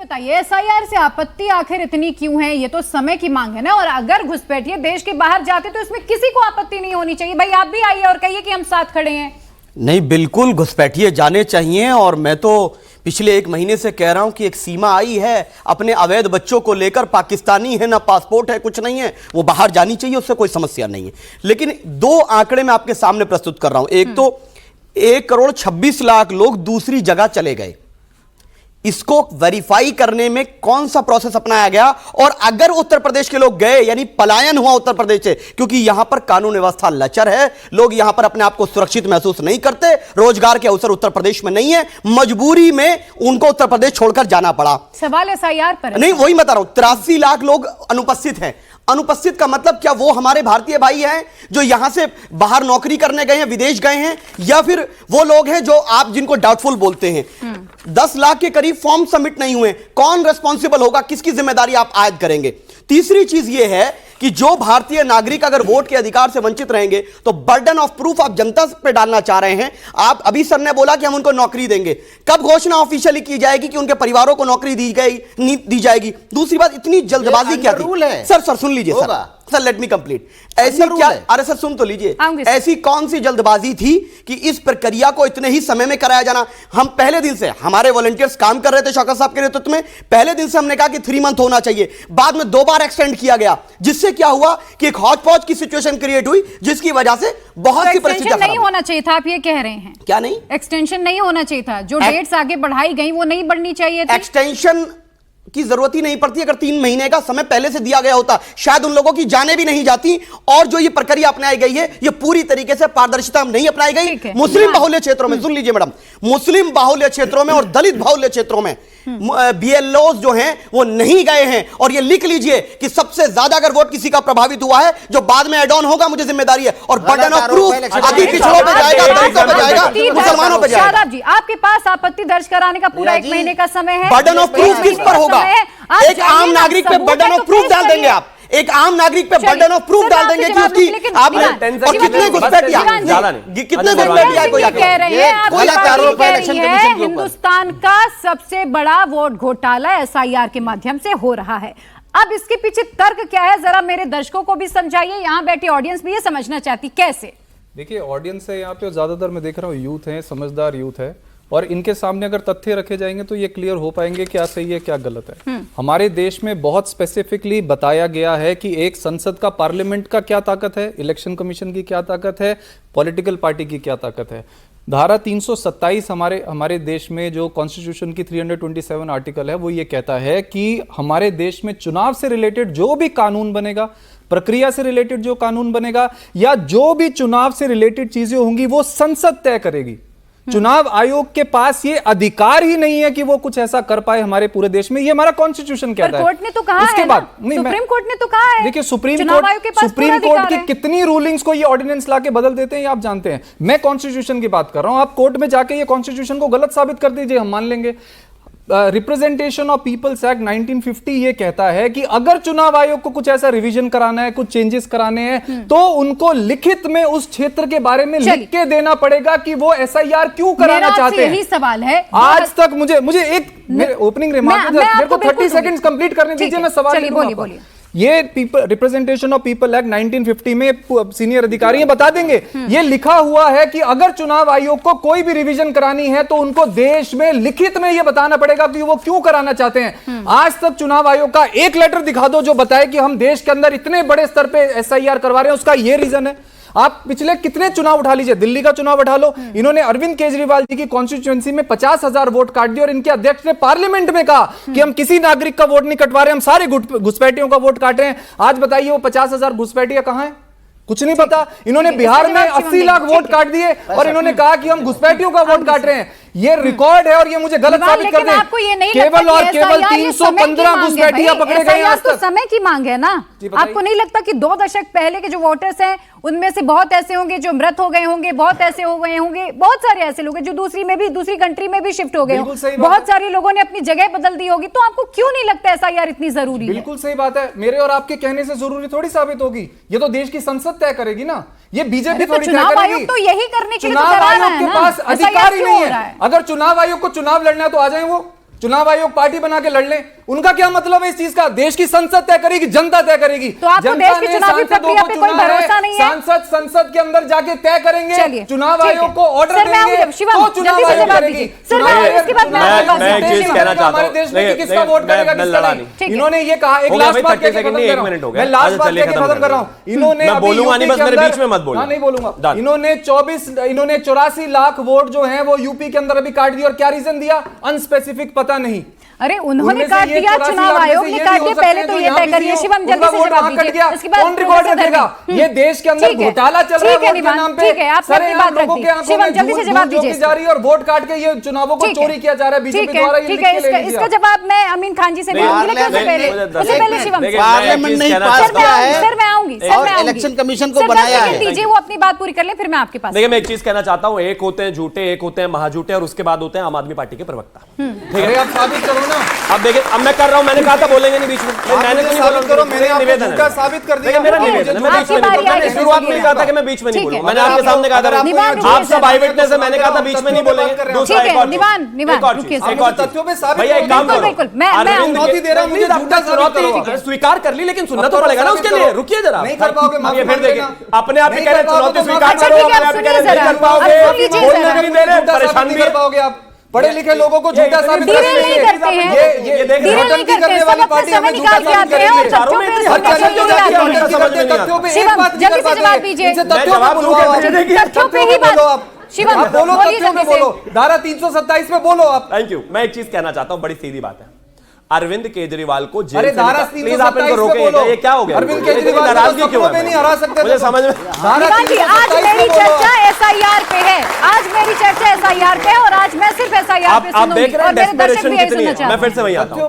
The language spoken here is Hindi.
बताइए एसआईआर से आपत्ति आखिर इतनी क्यों है? ये तो समय की मांग है ना, और अगर घुसपैठिए देश के बाहर जाते तो इसमें किसी को आपत्ति नहीं होनी चाहिए। भाई आप भी आइए और कहिए कि हम साथ खड़े हैं। नहीं, बिल्कुल घुसपैठिए जाने चाहिए। और मैं तो पिछले 1 महीने से कह रहा हूं कि एक सीमा आई है अपने अवैध बच्चों को लेकर, पाकिस्तानी है ना पासपोर्ट है कुछ नहीं है, वो बाहर जानी चाहिए, उससे कोई समस्या नहीं है। लेकिन 2 आंकड़े मैं आपके सामने प्रस्तुत कर रहा हूं। एक तो 1,26,00,000 लोग दूसरी जगह चले गए, इसको वेरीफाई करने में कौन सा प्रोसेस अपनाया गया? और अगर उत्तर प्रदेश के लोग गए, यानी पलायन हुआ उत्तर प्रदेश से, क्योंकि यहां पर कानून व्यवस्था लचर है, लोग यहां पर अपने आप को सुरक्षित महसूस नहीं करते, रोजगार के अवसर उत्तर प्रदेश में नहीं है, मजबूरी में उनको उत्तर प्रदेश छोड़कर जाना पड़ा। सवाल एसआईआर पर नहीं, वही बता रहा हूं, 83 लाख लोग अनुपस्थित हैं। अनुपस्थित का मतलब क्या वो हमारे भारतीय भाई हैं जो यहां से बाहर नौकरी करने गए हैं, विदेश गए हैं, या फिर वो लोग हैं जो आप जिनको डाउटफुल बोलते हैं? 10 लाख के करीब फॉर्म सबमिट नहीं हुए, कौन रेस्पॉन्सिबल होगा, किसकी जिम्मेदारी आप आयद करेंगे? तीसरी चीज ये है कि जो भारतीय नागरिक अगर वोट के अधिकार से वंचित रहेंगे तो बर्डन ऑफ प्रूफ आप जनता पे डालना चाह रहे हैं। आप अभी सर ने बोला कि हम उनको नौकरी देंगे, कब घोषणा ऑफिशियली की जाएगी कि उनके परिवारों को नौकरी दी जाएगी? दूसरी बात, इतनी जल्दबाजी क्या थी? सर सुन लीजिए सर, लेट मी कंप्लीट। ऐसी क्या, अरे सर सुन तो लीजिए, ऐसी कौन सी जल्दबाजी थी कि इस प्रक्रिया को इतने ही समय में कराया जाना? हम पहले दिन से, हमारे वॉलंटियर्स काम कर रहे थे शौकत साहब के नेतृत्व में, पहले दिन से हमने कहा कि 3 मंथ होना चाहिए, बाद में 2 बार एक्सटेंड किया गया, जिससे क्या हुआ कि एक हॉच पॉच की सिचुएशन क्रिएट हुई, जिसकी वजह से बहुत सी परिस्थितियां नहीं होना चाहिए था। आप ये कह रहे हैं क्या? नहीं, एक्सटेंशन नहीं होना चाहिए था, जो डेट्स आगे बढ़ाई गई वो नहीं बढ़नी चाहिए थी। एक्सटेंशन की जरूरत ही नहीं पड़ती। अगर 3 महीने का समय पहले से दिया गया होता, शायद उन लोगों की जानें भी नहीं जाती। और जो ये प्रक्रिया अपनाई गई है, ये पूरी तरीके से पारदर्शिता नहीं अपनाई गई। मुस्लिम बाहुल्य क्षेत्रों में, सुन लीजिए मैडम, मुस्लिम बाहुल्य क्षेत्रों में और दलित बाहुल्य क्षेत्रों में बीएलओज जो हैं वो नहीं गए हैं। और ये लिख लीजिए कि सबसे ज्यादा अगर वोट किसी का प्रभावित हुआ है, जो बाद में एड ऑन होगा, मुझे जिम्मेदारी है। और बर्डन ऑफ प्रूफ अभी पिछड़ों पे जाएगा, दलितों पे जाएगा, मुसलमानों पे जाएगा। शादाब जी, आपके पास आपत्ति दर्ज कराने का पूरा 1 महीने का समय है। बर्डन ऑफ प्रूफ किस पर होगा? एक आम नागरिक पे बर्डन ऑफ प्रूफ डाल देंगे आप, एक आम नागरिक पे बर्डन ऑफ प्रूफ डाल देंगे कि उसकी आपने, और कितने घुसपैठिया कह रहे हैं हिंदुस्तान का सबसे बड़ा वोट घोटाला एसआईआर के माध्यम से हो रहा है। अब इसके पीछे तर्क क्या है, जरा मेरे दर्शकों को भी समझाइए, यहाँ बैठी ऑडियंस भी ये समझना चाहती कैसे। देखिए, ऑडियंस है यहाँ पे, ज्यादातर मैं देख रहा हूँ यूथ है, समझदार यूथ है, और इनके सामने अगर तथ्य रखे जाएंगे तो ये क्लियर हो पाएंगे क्या सही है क्या गलत है। हमारे देश में बहुत स्पेसिफिकली बताया गया है कि एक संसद का, पार्लियामेंट का क्या ताकत है, इलेक्शन कमीशन की क्या ताकत है, पॉलिटिकल पार्टी की क्या ताकत है। धारा 327 हमारे देश में जो कॉन्स्टिट्यूशन की 327 आर्टिकल है, वो ये कहता है कि हमारे देश में चुनाव से रिलेटेड जो भी कानून बनेगा, प्रक्रिया से रिलेटेड जो कानून बनेगा, या जो भी चुनाव से रिलेटेड चीजें होंगी, वो संसद तय करेगी। चुनाव आयोग के पास ये अधिकार ही नहीं है कि वो कुछ ऐसा कर पाए हमारे पूरे देश में। ये हमारा कॉन्स्टिट्यूशन कहता है। कोर्ट ने तो कहा उसके है बाद सुप्रीम कोर्ट ने तो कहा है। देखिए, सुप्रीम कोर्ट की कितनी रूलिंग्स को ये ऑर्डिनेंस लाके बदल देते हैं, ये आप जानते हैं। मैं कॉन्स्टिट्यूशन की बात कर रहा हूं, आप कोर्ट में जाके ये कॉन्स्टिट्यूशन को गलत साबित कर दीजिए, हम मान लेंगे। रिप्रेजेंटेशन ऑफ पीपल्स एक्ट 1950 ये कहता है कि अगर चुनाव आयोग को कुछ ऐसा रिवीजन कराना है, कुछ चेंजेस कराने हैं, तो उनको लिखित में उस क्षेत्र के बारे में लिख के देना पड़ेगा कि वो एसआईआर क्यों कराना चाहते हैं। यही सवाल है। आज तक मुझे एक ओपनिंग रिमार्क, मेरे को 30 सेकंड्स कंप्लीट करने दीजिए, मैं सवाल बोलिए। ये रिप्रेजेंटेशन ऑफ पीपल एक्ट 1950 में सीनियर अधिकारी बता देंगे, ये लिखा हुआ है कि अगर चुनाव आयोग को कोई भी रिवीजन करानी है तो उनको देश में लिखित में ये बताना पड़ेगा कि वो क्यों कराना चाहते हैं। आज तक चुनाव आयोग का एक लेटर दिखा दो जो बताए कि हम देश के अंदर इतने बड़े स्तर पे एसआईआर करवा रहे हैं, उसका ये रीजन है। आप पिछले कितने चुनाव उठा लीजिए, दिल्ली का चुनाव उठा लो, इन्होंने अरविंद केजरीवाल जी की कॉन्स्टिट्यूएंसी में 50,000 वोट काट दिए और इनके अध्यक्ष ने पार्लियामेंट में कहा कि हम किसी नागरिक का वोट नहीं कटवा रहे, हम सारे घुसपैठियों का वोट काट रहे हैं। आज बताइए वो 50,000 घुसपैठिया कहां है? कुछ नहीं पता। इन्होंने बिहार में 80 लाख वोट काट दिए और इन्होंने कहा कि हम घुसपैठियों का वोट काट रहे हैं। ये रिकॉर्ड है और ये मुझे गलत साबित कर दें। केवल और केवल 315 घुसपैठिया पकड़े गए आज तक। समय की मांग है ना। आपको नहीं लगता कि 2 दशक पहले के जो वोटर्स हैं उनमें से बहुत ऐसे होंगे जो मृत हो गए होंगे, बहुत ऐसे हो गए होंगे, बहुत सारे ऐसे लोग हैं जो दूसरी कंट्री में भी शिफ्ट हो गए होंगे, बहुत सारे लोगों ने अपनी जगह बदल दी होगी। तो आपको क्यों नहीं लगता एसआईआर इतनी जरूरी है? बिल्कुल सही बात है। मेरे और आपके कहने से जरूरी थोड़ी साबित होगी, ये तो देश की संसद तय करेगी ना। ये बीजेपी थोड़ी तय करेगी। तो यही करने के लिए चुनाव आयोग के पास अधिकार ही नहीं है। अगर चुनाव आयोग को चुनाव लड़ना है तो आ जाए, वो चुनाव आयोग पार्टी बना के लड़ ले, उनका क्या मतलब है इस चीज का? देश की संसद तय करेगी, जनता तय करेगी। तो आपको देश की चुनावी प्रक्रिया पे कोई भरोसा नहीं है? सांसद संसद के अंदर जाके तय करेंगे, चुनाव आयोग को ऑर्डर देंगे तो चुनाव आयोग करेगी। मैं एक चीज कहना चाहता हूं, देश में किसका वोट करेगा, किसका नहीं। इन्होंने ये कहा, एक लास्ट बात कहकर खत्म कर रहा हूं, मैं लास्ट बात कहकर खत्म कर रहा हूं। इन्होंने बोलूंगा नहीं, बस मेरे बीच में मत बोलना। नहीं बोलूंगा। इन्होंने 84 लाख वोट जो हैं वो यूपी के अंदर अभी काट दिए, और क्या रीजन दिया? अनस्पेसिफिक, पता नहीं। अरे उन्होंने काट दिया, चुनाव आयोग ने काट दिया, पहले तो ये तय करिए शिवम, जल्दी से जवाब दीजिए, इसके बाद कौन रिकॉर्ड रखेगा? ये देश के अंदर घोटाला चल रहा है वोट के नाम पे। ठीक है, आपने अपनी बात रख दी शिवम, जल्दी से जवाब दीजिए जा रही है और वोट काट के ये चुनावों को चोरी किया जा रहा है बीजेपी द्वारा। ठीक है, इसका जवाब मैं अमीन खान जी से दूंगी, लेकिन उससे पहले शिवम, पार्लियामेंट नहीं पास किया है सर मैं आऊंगी, और इलेक्शन कमीशन को बनाया है। दीजिए वो अपनी बात पूरी कर ले, फिर मैं आपके पास। देखिए, मैं एक चीज कहना चाहता हूं, एक होते हैं झूठे, एक होते हैं महाझूठे, और उसके बाद होते हैं आम आदमी पार्टी के प्रवक्ता। ठीक है, आप साबित करो ना। अब देखिए, अब मैं कर रहा हूं, मैंने कहा था बोलेंगे नहीं बीच में, मैंने तो नहीं बोला, करो, मैंने निवेदन है, साबित कर दिया। मेरा निवेदन है, मैं बीच में नहीं बोलूंगा। मैंने शुरुआत में कहा था कि मैं बीच में नहीं बोलूंगा, मैंने आपके सामने कहा था, आप सब आई विटनेस है, मैंने कहा था बीच में नहीं बोलेंगे। दूसरा एक और तथ्यों पे साबित भैया, एक काम करो, चुनौती दे रहा हूं, मुझे झूठा चुनौती स्वीकार कर ली, लेकिन सुनना तो पड़ेगा ना उसके लिए। रुकिए जरा, नहीं कर पाओगे, फिर देखिए, अपने आप ही कह रहे चुनौती स्वीकार करो, अपने आप ही कह रहे नहीं कर पाओगे, बोलने भी नहीं दे रहे, परेशान भी कर पाओगे आप। पढ़े लिखे लोगों को झूठा साबित करते हैं, ये देख नौटंकी करने वाली पार्टी हमें झूठा साबित करेगी। तथ्यों पे एक बात नहीं कर पाते, इनसे तथ्यों पे बोलो, तथ्यों पे बोलो आप। शिवम बोलो, तथ्यों पे बोलो, धारा 327 में बोलो आप। Thank you. मैं एक चीज कहना चाहता हूं, बड़ी सीधी बात है, अरविंद केजरीवाल को जेल अरे से धारा प्लीज आप इनको रोकेगा, ये क्या हो गया? अरविंद केजरीवाल नाराजगी क्यों है? नहीं हरा सकते, मुझे समझ में। आज मेरी चर्चा एसआईआर पे है, आज मेरी चर्चा एसआईआर पे है, और आज मैं सिर्फ एसआईआर पे सुनूंगी, और मेरे दर्शक भी यही सुनना चाहते हैं। मैं फिर से वही आता हूं।